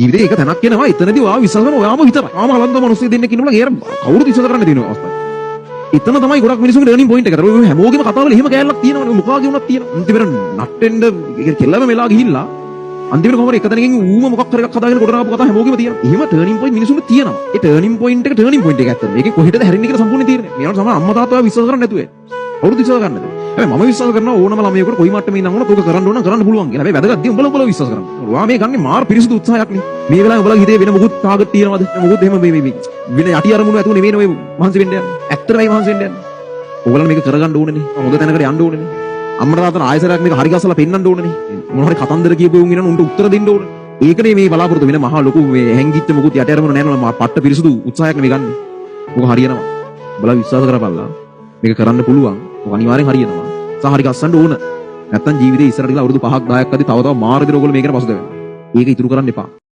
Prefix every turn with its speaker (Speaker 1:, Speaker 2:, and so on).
Speaker 1: ජීවිතේ එක තැනක් එනවා. එතනදී ඔයාව විශ්වාස කරන ඔයාම විතරයි. ආම හලන්ද මිනිස්සු දෙන්නෙක් ඉන්නවලා ඒර කවුරුත් විශ්වාස කරන්න දෙන අවස්ථාවක්. එතන තමයි ගොඩක් මිනිස්සුන්ගේ ටර්නින් පොයින්ට් එක. ඔය හැමෝගෙම කතාවල එහෙම කෑල්ලක් තියෙනවනේ. මොකාගේ වුණත් තියෙනවා. අන්තිමට නට්ටෙන්ද ඒක කෙල්ලම වෙලා ගිහිල්ලා අන්තිමට කොහමද එක තැනකින් ඌම මොකක් හරි එකක් හදාගෙන කොට නාපු කතා හැමෝගෙම තියෙනවා. එහෙම ටර්නින් පොයින්ට් මිනිස්සුන්ට තියෙනවා. ඒ ටර්නින් පොයින්ට් එක ඇත්තද? මේකේ කොහෙටද හැරෙන්නේ කියලා සම්පූර්ණ තීරණය. මේවට සමහර අම්මා තාත්තා විශ්වාස කරන්නේ නැතුව. කවුරුත් විශ්වාස කරන්නේ නැතුව. හැබැයි මම විශ්වාස කරනවා ඕනම ළමයෙකුට කොයි මට්ටමේ ඉඳන් වුණත් ඕක කරන්න ඕන කරන්න පුළුවන් කියලා. හැබැයි වැදගත් දේ උඹලා විශ්වාස කරන්න. ඔයා මේ ගන්නේ මාර පිරිසුදු උත්සාහයක් නේ. මේ වෙලාවේ උඹලා හිතේ වෙන මොකුත් තාගත් තියෙනවද? මොකුත් එහෙම මේ වෙන යටි අරමුණු ඇතුව නෙමෙයි ඔය මහන්සි වෙන්න යන්නේ. ඇත්තටමයි මහන්සි වෙන්න යන්නේ. ඕගොල්ලෝ මේක කරගන්න ඕනේනේ. හොඳ තැනකට යන්න ඕනේනේ. අම්මට තාත්තට ආයෙසරයක් මේක හරි ගස්සලා පෙන්නන්න ඕනේනේ. මොන හරි කතන්දර කියපු උන් ඉන්නන උන්ට උත්තර දෙන්න ඕනේ. ඒකනේ මේ බලාපොරොත්තු වෙන මහා ලොකු මේ හැංගිච්ච මොකුත් යට අරමුණු නැහැ නේද? පට්ට පිරිසුදු උත්සාහයක් නෙමෙයි ගන්න. ඕක හරියනවා. උඹලා විශ්වාස කරපල්ලා. මේක කරන්න පුළුවන්. ඕක අනිවාර්යෙන් හරියනවා. සහරි ගස්සන්න ඕන. නැත්තම් ජීවිතේ ඉස්සරහට ගිහලා අවුරුදු 5ක් 10ක් අදී තව මාර්ග දින ඔයගොල්ලෝ මේකට පසුද වෙනවා. ඒක ඉතුරු කරන්න එපා.